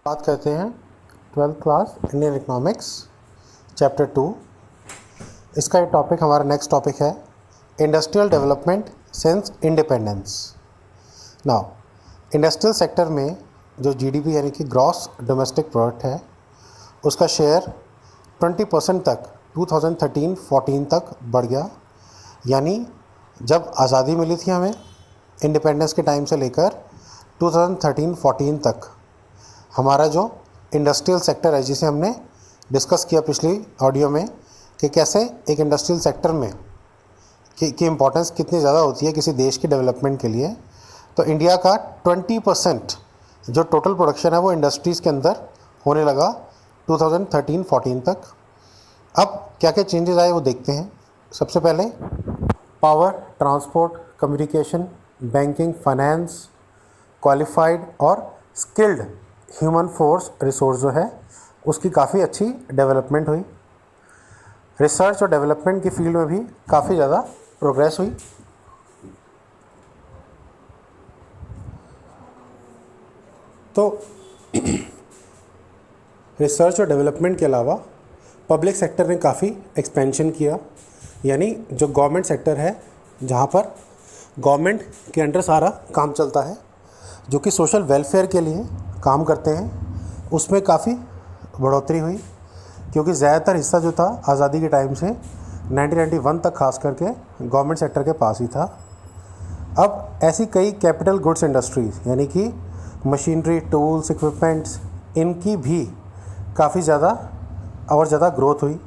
बात करते हैं 12th class Indian economics chapter 2। इसका ये टॉपिक हमारा नेक्स्ट टॉपिक है industrial development since independence. Now industrial sector में जो जीडीपी यानी कि ग्रॉस डोमेस्टिक प्रोडक्ट है उसका शेयर 20% तक 2013-14 तक बढ़ गया। यानी जब आज़ादी मिली थी हमें इंडिपेंडेंस के टाइम से लेकर 2013-14 तक हमारा जो इंडस्ट्रियल सेक्टर है, जिसे हमने डिस्कस किया पिछली ऑडियो में कि कैसे एक इंडस्ट्रियल सेक्टर में की इम्पोर्टेंस कितनी ज़्यादा होती है किसी देश की डेवलपमेंट के लिए। तो इंडिया का 20% जो टोटल प्रोडक्शन है वो इंडस्ट्रीज़ के अंदर होने लगा 2013-14 तक। अब क्या क्या चेंजेस आए वो देखते हैं। सबसे पहले power, transport, communication, banking, finance, qualified और स्किल्ड ह्यूमन फोर्स रिसोर्स जो है उसकी काफ़ी अच्छी डेवलपमेंट हुई। रिसर्च और डेवलपमेंट की फील्ड में भी काफ़ी ज़्यादा प्रोग्रेस हुई। तो रिसर्च और डेवलपमेंट के अलावा पब्लिक सेक्टर ने काफ़ी एक्सपेंशन किया। यानी जो गवर्नमेंट सेक्टर है, जहाँ पर गवर्नमेंट के अंडर सारा काम चलता है, जो कि सोशल वेलफेयर के लिए काम करते हैं, उसमें काफ़ी बढ़ोतरी हुई। क्योंकि ज़्यादातर हिस्सा जो था आज़ादी के टाइम से 1991 तक खास करके गवर्नमेंट सेक्टर के पास ही था। अब ऐसी कई कैपिटल गुड्स इंडस्ट्रीज़ यानी कि मशीनरी, टूल्स, इक्विपमेंट्स, इनकी भी काफ़ी ज़्यादा और ज़्यादा ग्रोथ हुई।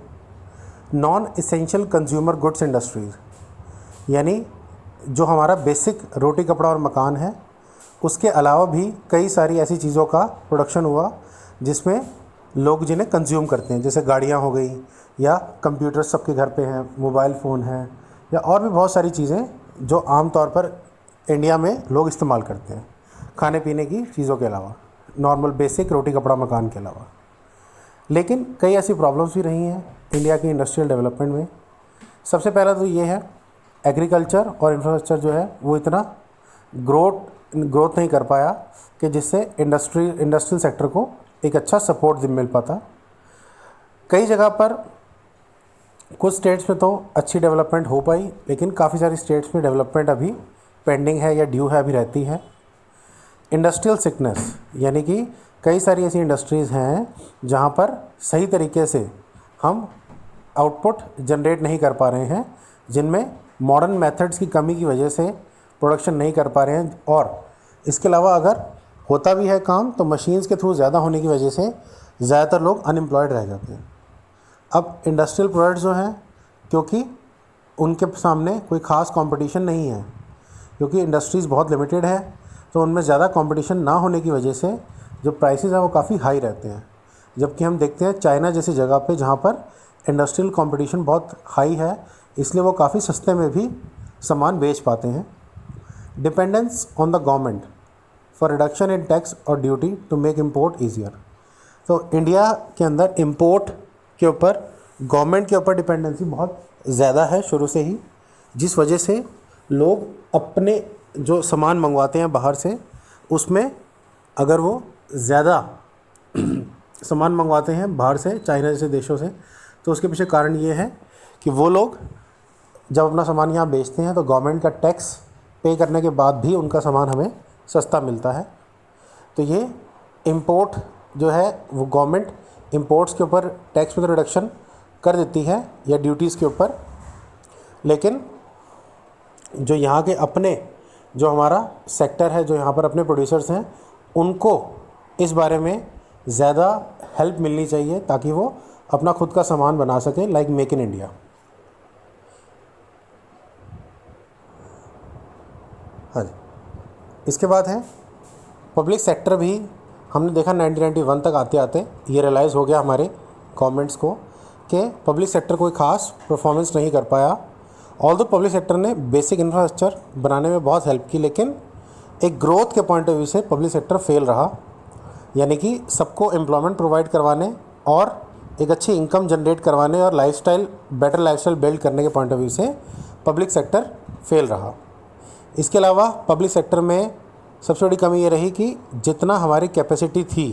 Non essential consumer goods industries यानी जो हमारा बेसिक रोटी, कपड़ा और मकान है, उसके अलावा भी कई सारी ऐसी चीज़ों का प्रोडक्शन हुआ जिसमें लोग जिन्हें कंज्यूम करते हैं, जैसे गाड़ियाँ हो गई या कंप्यूटर सबके घर पे हैं, मोबाइल फ़ोन है, या और भी बहुत सारी चीज़ें जो आम तौर पर इंडिया में लोग इस्तेमाल करते हैं खाने पीने की चीज़ों के अलावा, नॉर्मल बेसिक रोटी, कपड़ा, मकान के अलावा। लेकिन कई ऐसी प्रॉब्लम्स भी रही हैं इंडिया की इंडस्ट्रियल डेवलपमेंट में। सबसे पहला तो ये है एग्रीकल्चर और इंफ्रास्ट्रक्चर जो है वो इतना ग्रोथ नहीं कर पाया कि जिससे इंडस्ट्रियल सेक्टर को एक अच्छा सपोर्ट मिल पाता। कई जगह पर कुछ स्टेट्स में तो अच्छी डेवलपमेंट हो पाई, लेकिन काफ़ी सारी स्टेट्स में डेवलपमेंट अभी पेंडिंग है या ड्यू है, अभी रहती है। इंडस्ट्रियल सिकनेस यानी कि कई सारी ऐसी इंडस्ट्रीज़ हैं जहाँ पर सही तरीके से हम आउटपुट जनरेट नहीं कर पा रहे हैं, जिनमें मॉडर्न मेथड्स की कमी की वजह से प्रोडक्शन नहीं कर पा रहे हैं। और इसके अलावा अगर होता भी है काम तो मशीन्स के थ्रू ज़्यादा होने की वजह से ज़्यादातर लोग अनएम्प्लॉयड रह जाते हैं। अब इंडस्ट्रियल प्रोडक्ट्स जो हैं, क्योंकि उनके सामने कोई ख़ास कंपटीशन नहीं है, क्योंकि इंडस्ट्रीज़ बहुत लिमिटेड है, तो उनमें ज़्यादा कंपटीशन ना होने की वजह से जो प्राइसेस हैं वो काफ़ी हाई रहते हैं। जबकि हम देखते हैं चाइना जैसी जगह पे जहाँ पर इंडस्ट्रियल कंपटीशन बहुत हाई है, इसलिए वो काफ़ी सस्ते में भी सामान बेच पाते हैं। Dependence on the government for reduction in tax और duty to make import easier. तो इंडिया के अंदर इम्पोर्ट के ऊपर गवर्नमेंट के ऊपर डिपेंडेंसी बहुत ज़्यादा है शुरू से ही, जिस वजह से लोग अपने जो सामान मंगवाते हैं बाहर से, उसमें अगर वो ज़्यादा सामान मंगवाते हैं बाहर से, चाइना जैसे देशों से, तो उसके पीछे कारण ये है कि वो लोग जब अपना सामान यहाँ बेचते हैं तो गवर्नमेंट का टैक्स पे करने के बाद भी उनका सामान हमें सस्ता मिलता है। तो ये इंपोर्ट जो है वो गवर्नमेंट इंपोर्ट्स के ऊपर टैक्स में तो रिडक्शन कर देती है या ड्यूटीज़ के ऊपर, लेकिन जो यहाँ के अपने जो हमारा सेक्टर है, जो यहाँ पर अपने प्रोड्यूसर्स हैं, उनको इस बारे में ज़्यादा हेल्प मिलनी चाहिए ताकि वो अपना खुद का सामान बना सकें, लाइक मेक इन इंडिया। हाँ जी, इसके बाद है पब्लिक सेक्टर भी। हमने देखा 1991 तक आते आते ये रियलाइज़ हो गया हमारे गवर्नमेंट्स को कि पब्लिक सेक्टर कोई ख़ास परफॉर्मेंस नहीं कर पाया। ऑल्दो पब्लिक सेक्टर ने बेसिक इंफ्रास्ट्रक्चर बनाने में बहुत हेल्प की, लेकिन एक ग्रोथ के पॉइंट ऑफ व्यू से पब्लिक सेक्टर फेल रहा। यानी कि सबको एम्प्लॉयमेंट प्रोवाइड करवाने और एक अच्छी इनकम जनरेट करवाने और बेटर लाइफस्टाइल बिल्ड करने के पॉइंट ऑफ व्यू से पब्लिक सेक्टर फेल रहा। इसके अलावा पब्लिक सेक्टर में सबसे बड़ी कमी ये रही कि जितना हमारी कैपेसिटी थी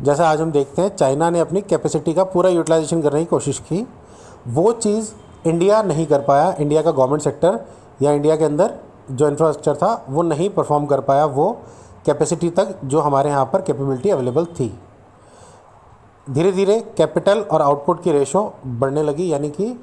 जैसा आज हम देखते हैं चाइना ने अपनी कैपेसिटी का पूरा यूटिलाइजेशन करने की कोशिश की, वो चीज़ इंडिया नहीं कर पाया। इंडिया का गवर्नमेंट सेक्टर या इंडिया के अंदर जो इंफ्रास्ट्रक्चर था वो नहीं परफॉर्म कर पाया वो कैपेसिटी तक जो हमारे यहाँ पर कैपेबिलिटी अवेलेबल थी। धीरे धीरे कैपिटल और आउटपुट की रेशो बढ़ने लगी, यानी कि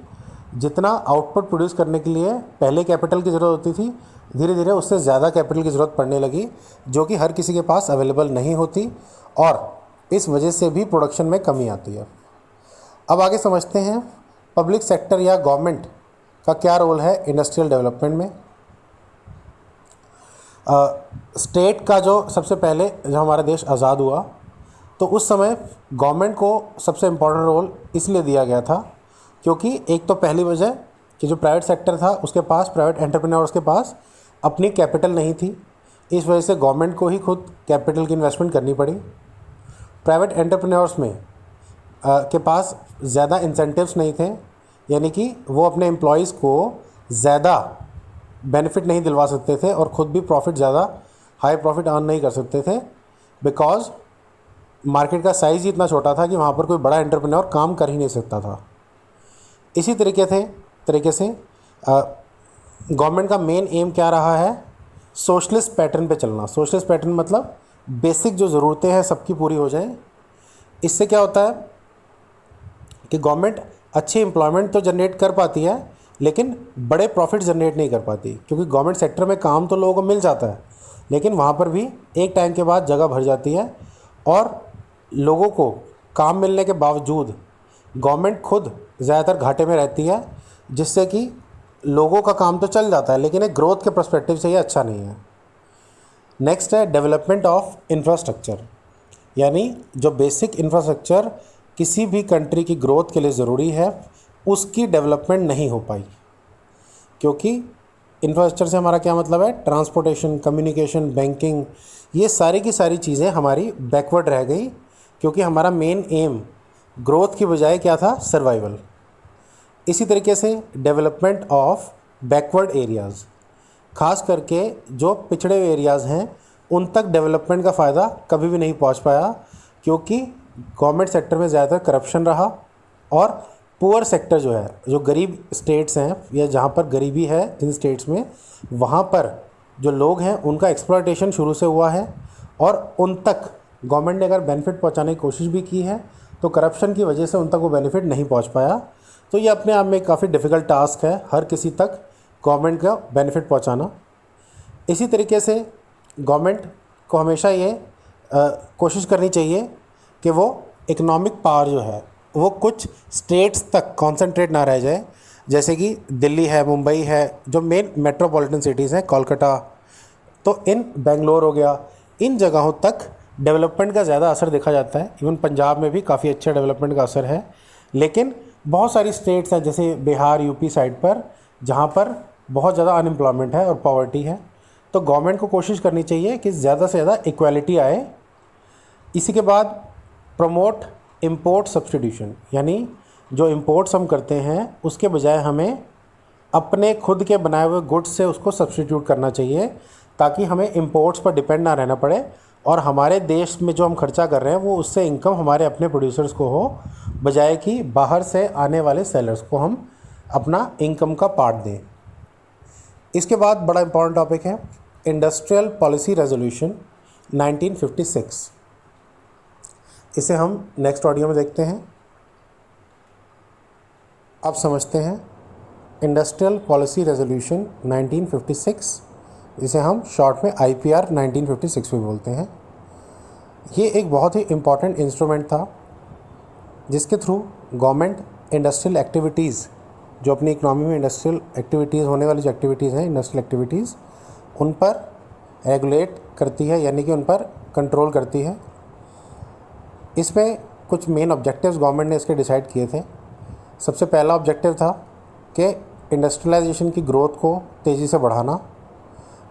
जितना आउटपुट प्रोड्यूस करने के लिए पहले कैपिटल की ज़रूरत होती थी, धीरे धीरे उससे ज़्यादा कैपिटल की ज़रूरत पड़ने लगी, जो कि हर किसी के पास अवेलेबल नहीं होती और इस वजह से भी प्रोडक्शन में कमी आती है। अब आगे समझते हैं पब्लिक सेक्टर या गवर्नमेंट का क्या रोल है इंडस्ट्रियल डेवलपमेंट में। स्टेट का जो सबसे पहले जब हमारा देश आज़ाद हुआ तो उस समय गवर्नमेंट को सबसे इम्पोर्टेंट रोल इसलिए दिया गया था क्योंकि एक तो पहली वजह कि जो प्राइवेट सेक्टर था उसके पास, प्राइवेट एंटरप्रेन्योर्स के पास अपनी कैपिटल नहीं थी, इस वजह से गवर्नमेंट को ही खुद कैपिटल की इन्वेस्टमेंट करनी पड़ी। प्राइवेट एंटरप्रेन्योर्स में के पास ज़्यादा इंसेंटिव्स नहीं थे, यानी कि वो अपने एम्प्लॉयज़ को ज़्यादा बेनिफिट नहीं दिलवा सकते थे और ख़ुद भी प्रॉफिट ज़्यादा हाई प्रॉफिट अर्न नहीं कर सकते थे, बिकॉज मार्केट का साइज़ ही इतना छोटा था कि वहाँ पर कोई बड़ा एंटरप्रेन्योर काम कर ही नहीं सकता था। इसी तरीके से गवर्नमेंट का मेन एम क्या रहा है, सोशलिस्ट पैटर्न पे चलना। सोशलिस्ट पैटर्न मतलब बेसिक जो ज़रूरतें हैं सबकी पूरी हो जाए। इससे क्या होता है कि गवर्नमेंट अच्छी एम्प्लॉयमेंट तो जनरेट कर पाती है लेकिन बड़े प्रॉफिट जनरेट नहीं कर पाती, क्योंकि गवर्नमेंट सेक्टर में काम तो लोगों को मिल जाता है लेकिन वहाँ पर भी एक टाइम के बाद जगह भर जाती है और लोगों को काम मिलने के बावजूद गवर्नमेंट खुद ज़्यादातर घाटे में रहती है, जिससे कि लोगों का काम तो चल जाता है लेकिन एक ग्रोथ के पर्सपेक्टिव से ये अच्छा नहीं है। नेक्स्ट है डेवलपमेंट ऑफ इंफ्रास्ट्रक्चर, यानी जो बेसिक इंफ्रास्ट्रक्चर किसी भी कंट्री की ग्रोथ के लिए ज़रूरी है उसकी डेवलपमेंट नहीं हो पाई। क्योंकि इंफ्रास्ट्रक्चर से हमारा क्या मतलब है, ट्रांसपोर्टेशन, कम्युनिकेशन, बैंकिंग, ये सारी की सारी चीज़ें हमारी बैकवर्ड रह गई, क्योंकि हमारा मेन एम ग्रोथ की बजाय क्या था, सर्वाइवल। इसी तरीके से डेवलपमेंट ऑफ बैकवर्ड एरियाज़, खास करके जो पिछड़े हुए एरियाज़ हैं उन तक डेवलपमेंट का फ़ायदा कभी भी नहीं पहुंच पाया, क्योंकि गवर्नमेंट सेक्टर में ज़्यादातर करप्शन रहा और पुअर सेक्टर जो है, जो गरीब स्टेट्स हैं या जहाँ पर गरीबी है जिन स्टेट्स में, वहाँ पर जो लोग हैं उनका एक्सप्लॉयटेशन शुरू से हुआ है और उन तक गवर्नमेंट ने अगर बेनिफिट पहुँचाने की कोशिश भी की है तो करप्शन की वजह से उन तक वो बेनिफिट नहीं पहुँच पाया। तो ये अपने आप में काफ़ी डिफ़िकल्ट टास्क है हर किसी तक गवर्नमेंट का बेनिफिट पहुंचाना। इसी तरीके से गवर्नमेंट को हमेशा ये कोशिश करनी चाहिए कि वो इकोनॉमिक पावर जो है वो कुछ स्टेट्स तक कॉन्सेंट्रेट ना रह जाए, जैसे कि दिल्ली है, मुंबई है, जो मेन मेट्रोपॉलिटन सिटीज़ हैं, कोलकाता, तो इन बेंगलोर हो गया, इन जगहों तक डेवलपमेंट का ज़्यादा असर देखा जाता है। इवन पंजाब में भी काफ़ी अच्छा डेवलपमेंट का असर है, लेकिन बहुत सारी स्टेट्स हैं जैसे बिहार, यूपी साइड पर, जहाँ पर बहुत ज़्यादा अनएम्प्लॉयमेंट है और पॉवर्टी है। तो गवर्नमेंट को कोशिश करनी चाहिए कि ज़्यादा से ज़्यादा इक्वालिटी आए। इसी के बाद प्रमोट इंपोर्ट सब्स्टिट्यूशन, यानी जो इंपोर्ट्स हम करते हैं उसके बजाय हमें अपने खुद के बनाए हुए गुड्स से उसको सब्स्टिट्यूट करना चाहिए, ताकि हमें इंपोर्ट्स पर डिपेंड ना रहना पड़े और हमारे देश में जो हम खर्चा कर रहे हैं वो उससे इनकम हमारे अपने प्रोड्यूसर्स को हो, बजाय कि बाहर से आने वाले सेलर्स को हम अपना इनकम का पार्ट दें। इसके बाद बड़ा इंपॉर्टेंट टॉपिक है इंडस्ट्रियल पॉलिसी रेजोल्यूशन 1956। इसे हम नेक्स्ट ऑडियो में देखते हैं। अब समझते हैं इंडस्ट्रियल पॉलिसी रेजोल्यूशन 1956, इसे हम शॉर्ट में IPR 1956 भी बोलते हैं। ये एक बहुत ही इम्पॉर्टेंट इंस्ट्रूमेंट था जिसके थ्रू गवर्नमेंट इंडस्ट्रियल एक्टिविटीज़, जो अपनी इकनॉमी में इंडस्ट्रियल एक्टिविटीज़ होने वाली जो एक्टिविटीज़ हैं, इंडस्ट्रियल एक्टिविटीज़, उन पर रेगुलेट करती है, यानी कि उन पर कंट्रोल करती है। इसमें कुछ मेन ऑब्जेक्टिव्स गवर्नमेंट ने इसके डिसाइड किए थे। सबसे पहला ऑब्जेक्टिव था कि इंडस्ट्रियलाइजेशन की ग्रोथ को तेज़ी से बढ़ाना।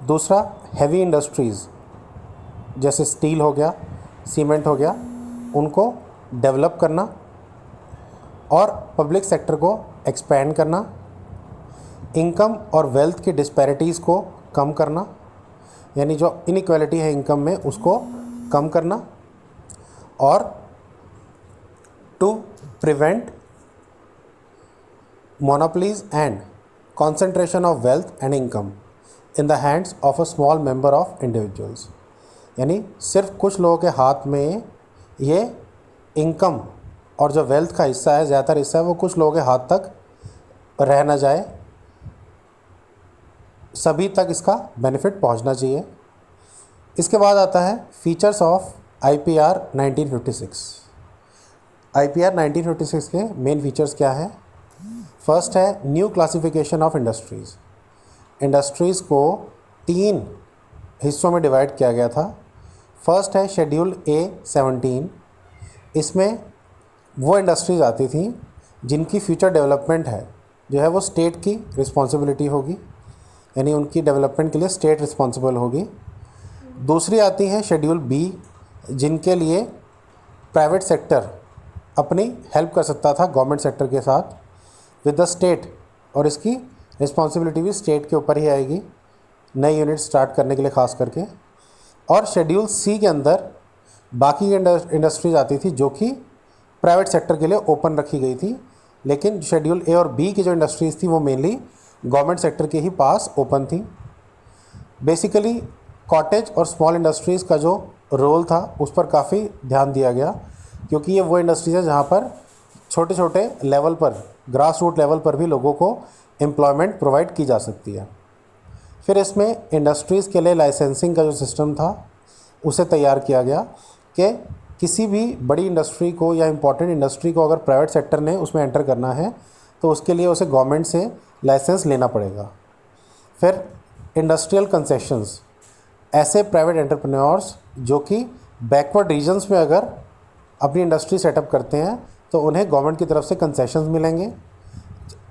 दूसरा, हैवी इंडस्ट्रीज़ जैसे स्टील हो गया, सीमेंट हो गया, उनको डेवलप करना और पब्लिक सेक्टर को एक्सपेंड करना। इनकम और वेल्थ की डिस्पैरिटीज़ को कम करना, यानी जो इनइक्वालिटी है इनकम में उसको कम करना। और to prevent monopolies and concentration of wealth and income in the hands of a small member of individuals। यानी सिर्फ कुछ लोगों के हाथ में ये इनकम और जो वेल्थ का हिस्सा है, ज़्यादातर हिस्सा है, वो कुछ लोगों के हाथ तक रह ना जाए, सभी तक इसका बेनिफिट पहुंचना चाहिए। इसके बाद आता है फीचर्स ऑफ IPR 1956। IPR 1956 के मेन फीचर्स क्या है? फर्स्ट है new classification of industries. Industries को 3 हिस्सों में डिवाइड किया गया था। फर्स्ट है शेड्यूल A-17। इसमें वो इंडस्ट्रीज़ आती थी जिनकी फ्यूचर डेवलपमेंट है जो है वो स्टेट की रिस्पॉन्सिबिलिटी होगी, यानी उनकी डेवलपमेंट के लिए स्टेट रिस्पॉन्सिबल होगी। दूसरी आती है शेड्यूल B, जिनके लिए प्राइवेट सेक्टर अपनी हेल्प कर सकता था गवर्नमेंट सेक्टर के साथ विद द स्टेट, और इसकी रिस्पॉन्सिबिलिटी भी स्टेट के ऊपर ही आएगी नई यूनिट स्टार्ट करने के लिए ख़ास करके। और शेड्यूल C के अंदर बाकी इंडस्ट्रीज आती थी जो कि प्राइवेट सेक्टर के लिए ओपन रखी गई थी, लेकिन शेड्यूल A और B की जो इंडस्ट्रीज़ थी वो मेनली गवर्नमेंट सेक्टर के ही पास ओपन थी। बेसिकली कॉटेज और स्मॉल इंडस्ट्रीज़ का जो रोल था उस पर काफ़ी ध्यान दिया गया, क्योंकि ये वो इंडस्ट्रीज़ है जहाँ पर छोटे छोटे लेवल पर, ग्रास रूट लेवल पर भी लोगों को एम्प्लॉयमेंट प्रोवाइड की जा सकती है। फिर इसमें इंडस्ट्रीज़ के लिए लाइसेंसिंग का जो सिस्टम था उसे तैयार किया गया कि किसी भी बड़ी इंडस्ट्री को या इम्पॉर्टेंट इंडस्ट्री को अगर प्राइवेट सेक्टर ने उसमें एंटर करना है तो उसके लिए उसे गवर्नमेंट से लाइसेंस लेना पड़ेगा। फिर इंडस्ट्रियल कंसेशंस, ऐसे प्राइवेट एंटरप्रेन्योर्स जो कि बैकवर्ड रीजन्स में अगर अपनी इंडस्ट्री सेटअप करते हैं तो उन्हें गवर्नमेंट की तरफ से कंसेशंस मिलेंगे,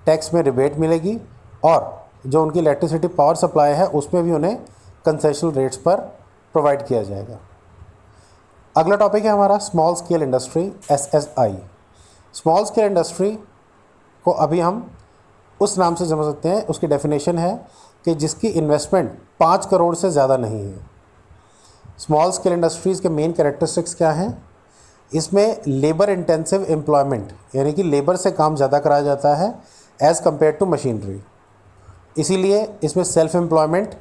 टैक्स में रिबेट मिलेगी, और जो उनकी इलेक्ट्रिसिटी पावर सप्लाई है उसमें भी उन्हें कंसेशनल रेट्स पर प्रोवाइड किया जाएगा। अगला टॉपिक है हमारा small scale industry, SSI। Small scale industry को अभी हम उस नाम से समझ सकते हैं, उसकी डेफिनेशन है कि जिसकी इन्वेस्टमेंट 5 करोड़ से ज़्यादा नहीं है। स्मॉल स्केल इंडस्ट्रीज़ के मेन कैरेक्टरिस्टिक्स क्या हैं? इसमें लेबर इंटेंसिव एम्प्लॉयमेंट, यानी कि लेबर से काम ज़्यादा कराया जाता है एज़ कम्पेयर टू मशीनरी, इसीलिए इसमें सेल्फ एम्प्लॉयमेंट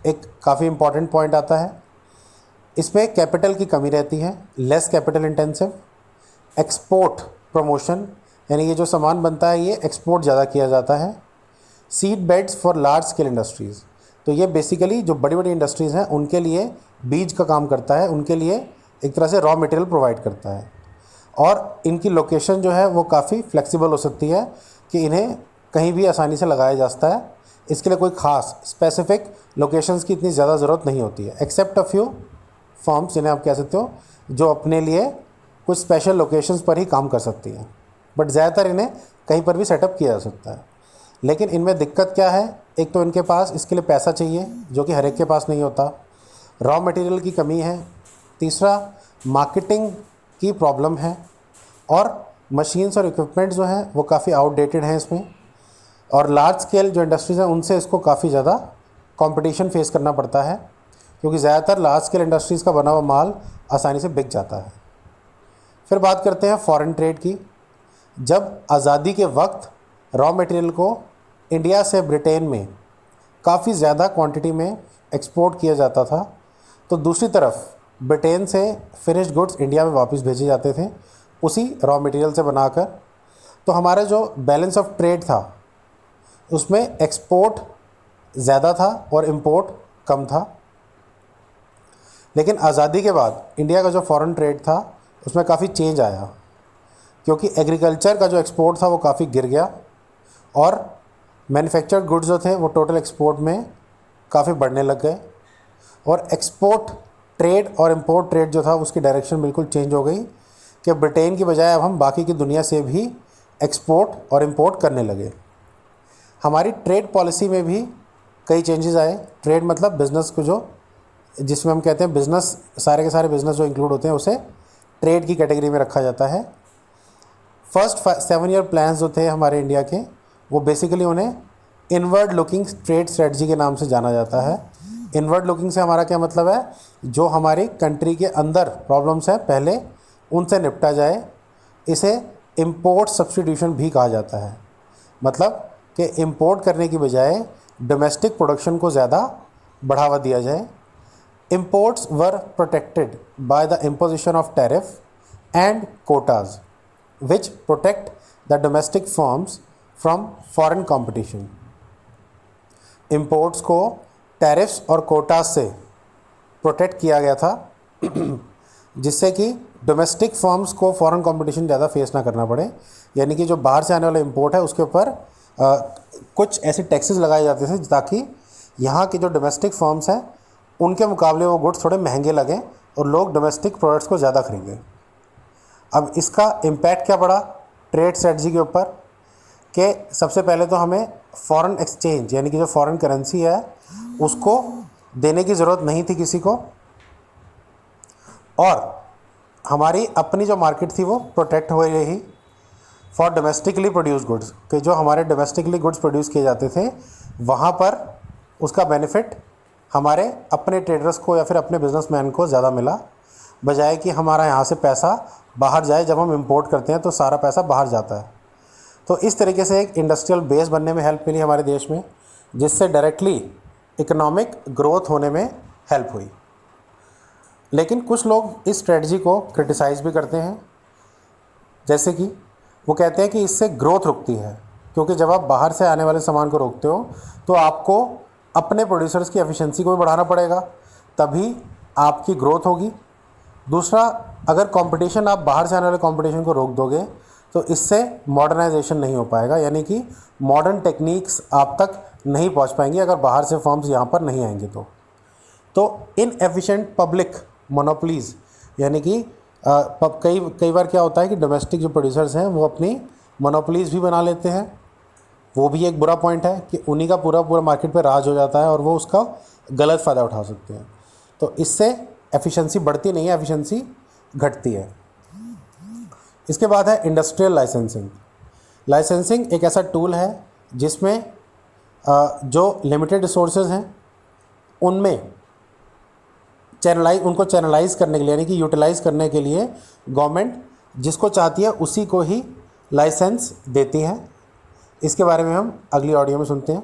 एक काफ़ी इम्पॉर्टेंट पॉइंट आता है। इसमें कैपिटल की कमी रहती है, less capital intensive. Export promotion, यानी ये जो सामान बनता है ये एक्सपोर्ट ज़्यादा किया जाता है। Seed beds for large scale industries, तो ये बेसिकली जो बड़ी बड़ी इंडस्ट्रीज़ हैं उनके लिए बीज का काम करता है, उनके लिए एक तरह से रॉ मटेरियल प्रोवाइड करता है। और इनकी लोकेशन जो है वो काफ़ी फ्लेक्सिबल हो सकती है कि इन्हें कहीं भी आसानी से लगाया जा सकता है। इसके लिए कोई ख़ास स्पेसिफिक लोकेशंस की इतनी ज़्यादा ज़रूरत नहीं होती है, एक्सेप्ट अ फ्यू फर्म्स जिन्हें आप कह सकते हो जो अपने लिए कुछ स्पेशल लोकेशंस पर ही काम कर सकती हैं, बट ज़्यादातर इन्हें कहीं पर भी सेटअप किया जा सकता है। लेकिन इनमें दिक्कत क्या है? एक तो इनके पास इसके लिए पैसा चाहिए जो कि हर एक के पास नहीं होता, रॉ मटेरियल की कमी है, तीसरा मार्केटिंग की प्रॉब्लम है, और मशीन्स और इक्विपमेंट जो हैं वो काफ़ी आउटडेटेड हैं इसमें, और लार्ज स्केल जो इंडस्ट्रीज़ हैं उनसे इसको काफ़ी ज़्यादा कंपटीशन फेस करना पड़ता है, क्योंकि ज़्यादातर लार्ज स्केल इंडस्ट्रीज़ का बना हुआ माल आसानी से बिक जाता है। फिर बात करते हैं फॉरेन ट्रेड की। जब आज़ादी के वक्त रॉ मटेरियल को इंडिया से ब्रिटेन में काफ़ी ज़्यादा क्वांटिटी में एक्सपोर्ट किया जाता था, तो दूसरी तरफ ब्रिटेन से फिनिश्ड गुड्स इंडिया में वापस भेजे जाते थे उसी रॉ मटेरियल से बनाकर। तो हमारा जो बैलेंस ऑफ ट्रेड था उसमें एक्सपोर्ट ज़्यादा था और इंपोर्ट कम था। लेकिन आज़ादी के बाद इंडिया का जो फॉरेन ट्रेड था उसमें काफ़ी चेंज आया, क्योंकि एग्रीकल्चर का जो एक्सपोर्ट था वो काफ़ी गिर गया, और मैन्युफैक्चर्ड गुड्स जो थे वो टोटल एक्सपोर्ट में काफ़ी बढ़ने लग गए, और एक्सपोर्ट ट्रेड और इंपोर्ट ट्रेड जो था उसकी डायरेक्शन बिल्कुल चेंज हो गई कि ब्रिटेन की बजाय अब हम बाकी की दुनिया से भी एक्सपोर्ट और इंपोर्ट करने लगे। हमारी ट्रेड पॉलिसी में भी कई चेंजेस आए। ट्रेड मतलब बिज़नेस को जो, जिसमें हम कहते हैं बिज़नेस, सारे के सारे बिज़नेस जो इंक्लूड होते हैं उसे ट्रेड की कैटेगरी में रखा जाता है। फर्स्ट 7 ईयर प्लान्स जो थे हमारे इंडिया के, वो बेसिकली उन्हें इनवर्ड लुकिंग ट्रेड स्ट्रेटजी के नाम से जाना जाता है। इनवर्ड लुकिंग से हमारा क्या मतलब है? जो हमारी कंट्री के अंदर प्रॉब्लम्स हैं पहले उनसे निपटा जाए, इसे इंपोर्ट सब्स्टिट्यूशन भी कहा जाता है। मतलब कि इंपोर्ट करने की बजाय डोमेस्टिक प्रोडक्शन को ज़्यादा बढ़ावा दिया जाए। Imports were protected by the imposition of tariff and Kota's which protect the domestic firms from foreign competition. Imports को टैरिफ्स और कोटाज से प्रोटेक्ट किया गया था जिससे कि डोमेस्टिक फर्म्स को फॉरेन कंपटीशन ज़्यादा फेस ना करना पड़े। यानी कि जो बाहर से आने वाला इंपोर्ट है उसके ऊपर कुछ ऐसे टैक्सेस लगाए जाते थे ताकि यहाँ की जो डोमेस्टिक फर्म्स हैं उनके मुकाबले वो गुड्स थोड़े महंगे लगें और लोग डोमेस्टिक प्रोडक्ट्स को ज़्यादा खरीदें। अब इसका इम्पैक्ट क्या पड़ा ट्रेड स्ट्रेटजी के ऊपर कि सबसे पहले तो हमें फॉरेन एक्सचेंज यानी कि जो फॉरेन करेंसी है उसको देने की ज़रूरत नहीं थी किसी को, और हमारी अपनी जो मार्केट थी वो प्रोटेक्ट हो रही फॉर डोमेस्टिकली प्रोड्यूस गुड्स कि जो हमारे डोमेस्टिकली गुड्स प्रोड्यूस किए जाते थे वहाँ पर उसका बेनिफिट हमारे अपने ट्रेडर्स को या फिर अपने बिजनेसमैन को ज़्यादा मिला, बजाय कि हमारा यहाँ से पैसा बाहर जाए। जब हम इंपोर्ट करते हैं तो सारा पैसा बाहर जाता है। तो इस तरीके से एक इंडस्ट्रियल बेस बनने में हेल्प मिली हमारे देश में, जिससे डायरेक्टली इकोनॉमिक ग्रोथ होने में हेल्प हुई। लेकिन कुछ लोग इस स्ट्रेटजी को क्रिटिसाइज़ भी करते हैं, जैसे कि वो कहते हैं कि इससे ग्रोथ रुकती है, क्योंकि जब आप बाहर से आने वाले सामान को रोकते हो तो आपको अपने प्रोड्यूसर्स की एफिशिएंसी को भी बढ़ाना पड़ेगा, तभी आपकी ग्रोथ होगी। दूसरा, अगर कंपटीशन आप बाहर से आने वाले कंपटीशन को रोक दोगे तो इससे मॉडर्नाइजेशन नहीं हो पाएगा, यानी कि मॉडर्न टेक्निक्स आप तक नहीं पहुंच पाएंगी अगर बाहर से फर्म्स यहाँ पर नहीं आएंगे। तो इनएफिशिएंट पब्लिक मोनोपोलीज यानी कि कई बार क्या होता है कि डोमेस्टिक जो प्रोड्यूसर्स हैं वो अपनी मोनोपोलीज भी बना लेते हैं। वो भी एक बुरा पॉइंट है कि उन्हीं का पूरा मार्केट पे राज हो जाता है और वो उसका गलत फ़ायदा उठा सकते हैं। तो इससे एफिशिएंसी बढ़ती नहीं है, एफिशिएंसी घटती है। इसके बाद है इंडस्ट्रियल लाइसेंसिंग। लाइसेंसिंग एक ऐसा टूल है जिसमें जो लिमिटेड रिसोर्सेज हैं उनमें उनको चैनलाइज करने के लिए यानी कि यूटिलाइज़ करने के लिए गवर्नमेंट जिसको चाहती है उसी को ही लाइसेंस देती है। इसके बारे में हम अगली ऑडियो में सुनते हैं।